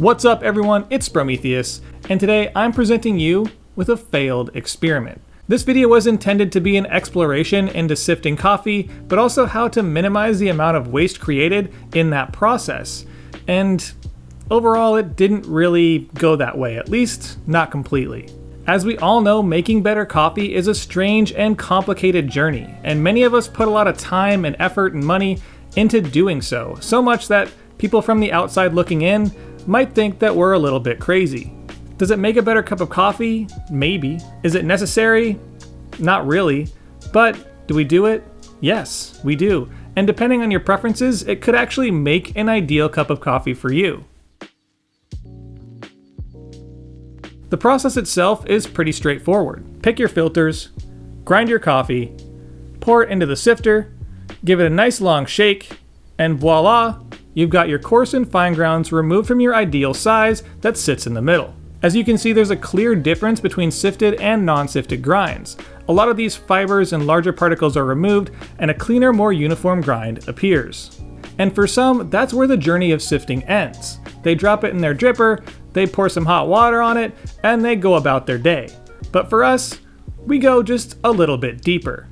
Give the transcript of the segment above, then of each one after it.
What's up everyone, it's Sprometheus, and today I'm presenting you with a failed experiment. This video was intended to be an exploration into sifting coffee, but also how to minimize the amount of waste created in that process. And overall, it didn't really go that way, at least not completely. As we all know, making better coffee is a strange and complicated journey, and many of us put a lot of time and effort and money into doing so, so much that people from the outside looking in might think that we're a little bit crazy. Does it make a better cup of coffee? Maybe. Is it necessary? Not really. But do we do it? Yes, we do. And depending on your preferences, it could actually make an ideal cup of coffee for you. The process itself is pretty straightforward. Pick your filters, grind your coffee, pour it into the sifter, give it a nice long shake, and voila, you've got your coarse and fine grounds removed from your ideal size that sits in the middle. As you can see, there's a clear difference between sifted and non-sifted grinds. A lot of these fibers and larger particles are removed, and a cleaner, more uniform grind appears. And for some, that's where the journey of sifting ends. They drop it in their dripper, they pour some hot water on it, and they go about their day. But for us, we go just a little bit deeper.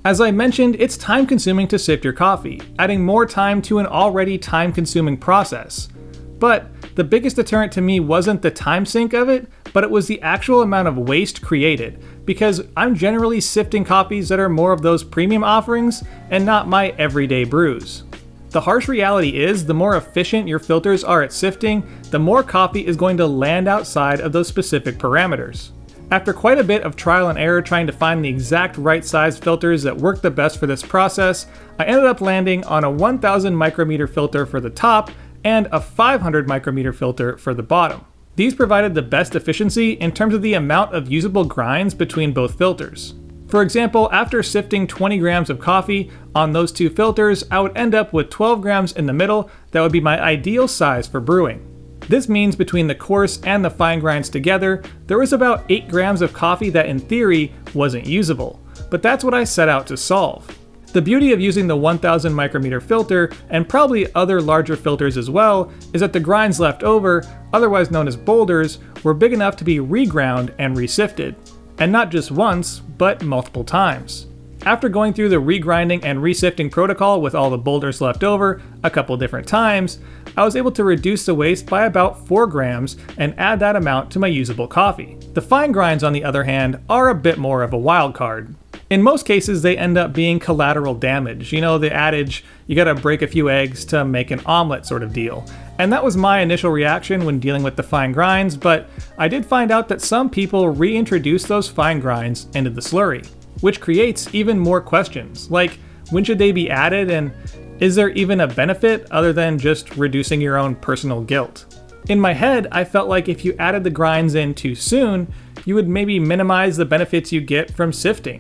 As I mentioned, it's time consuming to sift your coffee, adding more time to an already time consuming process. But the biggest deterrent to me wasn't the time sink of it, but it was the actual amount of waste created, because I'm generally sifting coffees that are more of those premium offerings and not my everyday brews. The harsh reality is, the more efficient your filters are at sifting, the more coffee is going to land outside of those specific parameters. After quite a bit of trial and error trying to find the exact right size filters that work the best for this process, I ended up landing on a 1000 micrometer filter for the top and a 500 micrometer filter for the bottom. These provided the best efficiency in terms of the amount of usable grinds between both filters. For example, after sifting 20 grams of coffee on those two filters, I would end up with 12 grams in the middle that would be my ideal size for brewing. This means between the coarse and the fine grinds together, there was about 8 grams of coffee that in theory wasn't usable, but that's what I set out to solve. The beauty of using the 1000 micrometer filter, and probably other larger filters as well, is that the grinds left over, otherwise known as boulders, were big enough to be reground and resifted. And not just once, but multiple times. After going through the regrinding and resifting protocol with all the boulders left over a couple different times, I was able to reduce the waste by about 4 grams and add that amount to my usable coffee. The fine grinds, on the other hand, are a bit more of a wild card. In most cases, they end up being collateral damage. You know, the adage, you gotta break a few eggs to make an omelet sort of deal. And that was my initial reaction when dealing with the fine grinds, but I did find out that some people reintroduce those fine grinds into the slurry, which creates even more questions, like when should they be added, and is there even a benefit other than just reducing your own personal guilt? In my head, I felt like if you added the grinds in too soon, you would maybe minimize the benefits you get from sifting.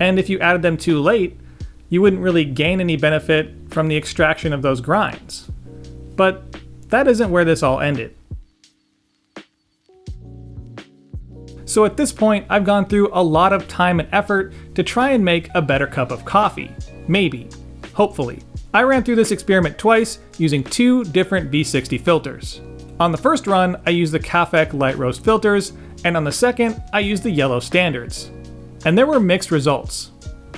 And if you added them too late, you wouldn't really gain any benefit from the extraction of those grinds. But that isn't where this all ended. So at this point, I've gone through a lot of time and effort to try and make a better cup of coffee. Maybe. Hopefully. I ran through this experiment twice using 2 different V60 filters. On the first run, I used the Cafec light roast filters, and on the second, I used the yellow standards. And there were mixed results,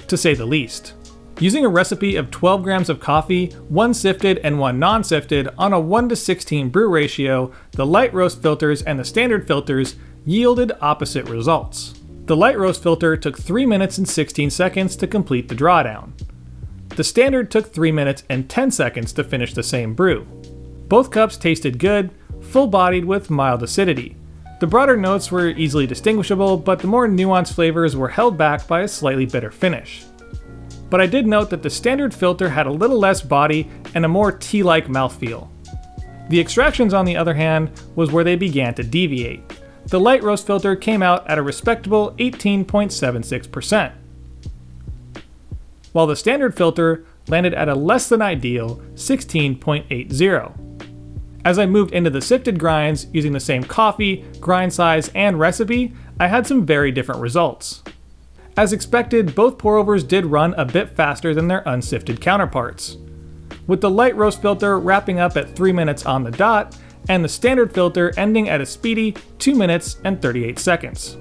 to say the least. Using a recipe of 12 grams of coffee, 1 sifted and 1 non-sifted on a 1:16 brew ratio, the light roast filters and the standard filters yielded opposite results. The light roast filter took 3 minutes and 16 seconds to complete the drawdown. The standard took 3 minutes and 10 seconds to finish the same brew. Both cups tasted good, full-bodied with mild acidity. The broader notes were easily distinguishable, but the more nuanced flavors were held back by a slightly bitter finish. But I did note that the standard filter had a little less body and a more tea-like mouthfeel. The extractions, on the other hand, was where they began to deviate. The light roast filter came out at a respectable 18.76%, while the standard filter landed at a less than ideal 16.80. As I moved into the sifted grinds using the same coffee, grind size, and recipe, I had some very different results. As expected, both pour-overs did run a bit faster than their unsifted counterparts. with the light roast filter wrapping up at 3 minutes on the dot, and the standard filter ending at a speedy 2 minutes and 38 seconds.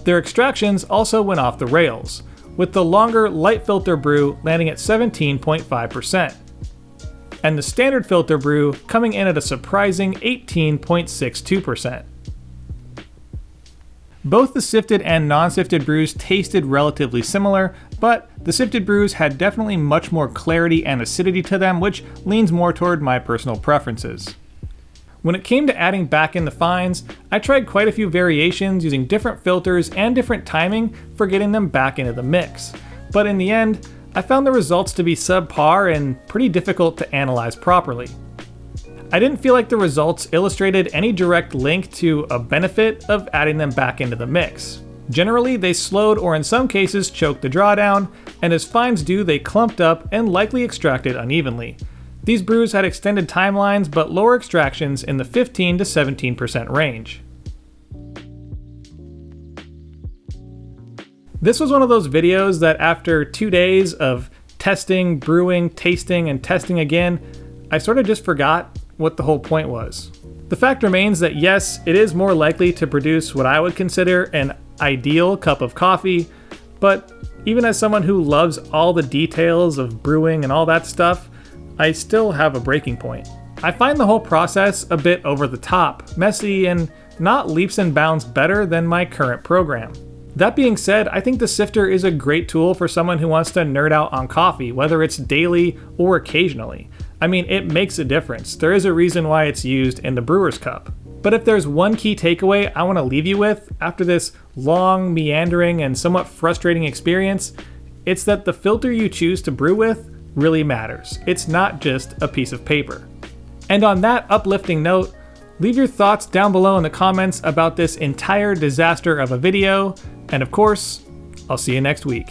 Their extractions also went off the rails, with the longer light filter brew landing at 17.5%, and the standard filter brew coming in at a surprising 18.62%. Both the sifted and non-sifted brews tasted relatively similar, but the sifted brews had definitely much more clarity and acidity to them, which leans more toward my personal preferences. When it came to adding back in the fines, I tried quite a few variations using different filters and different timing for getting them back into the mix, but in the end, I found the results to be subpar and pretty difficult to analyze properly. I didn't feel like the results illustrated any direct link to a benefit of adding them back into the mix. Generally, they slowed or in some cases choked the drawdown, and as fines do, they clumped up and likely extracted unevenly. These brews had extended timelines but lower extractions in the 15 to 17% range. This was one of those videos that after 2 days of testing, brewing, tasting, and testing again, I sort of just forgot what the whole point was. The fact remains that yes, it is more likely to produce what I would consider an ideal cup of coffee, but even as someone who loves all the details of brewing and all that stuff, I still have a breaking point. I find the whole process a bit over the top, messy, and not leaps and bounds better than my current program. That being said, I think the sifter is a great tool for someone who wants to nerd out on coffee, whether it's daily or occasionally. I mean, it makes a difference. There is a reason why it's used in the brewer's cup. But if there's one key takeaway I want to leave you with after this long, meandering, and somewhat frustrating experience, it's that the filter you choose to brew with really matters. It's not just a piece of paper. And on that uplifting note, leave your thoughts down below in the comments about this entire disaster of a video, and of course, I'll see you next week.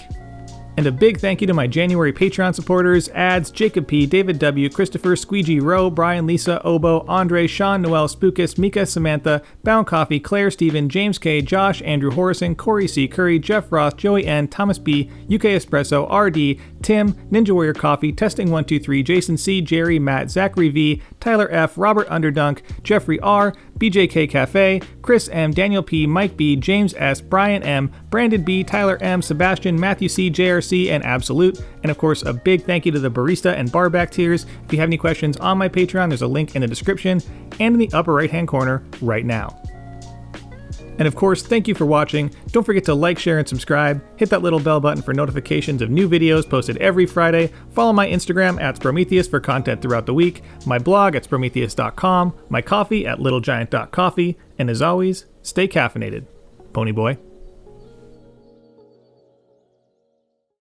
And a big thank you to my January Patreon supporters, Ads, Jacob P., David W., Christopher, Squeegee, Rowe, Brian, Lisa, Obo, Andre, Sean, Noel, Spookus, Mika, Samantha, Bound Coffee, Claire, Stephen, James K., Josh, Andrew Horrison, Corey C., Curry, Jeff Ross, Joey N., Thomas B., UK Espresso, RD, Tim, Ninja Warrior Coffee, Testing 123, Jason C., Jerry, Matt, Zachary V., Tyler F., Robert Underdunk, Jeffrey R., BJK Cafe, Chris M., Daniel P., Mike B., James S., Brian M., Brandon B., Tyler M., Sebastian, Matthew C., JRC, and Absolute. And of course, a big thank you to the Barista and Barback tiers. If you have any questions on my Patreon, there's a link in the description and in the upper right-hand corner right now. And of course, thank you for watching. Don't forget to like, share, and subscribe. Hit that little bell button for notifications of new videos posted every Friday. Follow my Instagram at Sprometheus for content throughout the week, my blog at Sprometheus.com, my coffee at littlegiant.coffee, and as always, stay caffeinated. Pony Boy.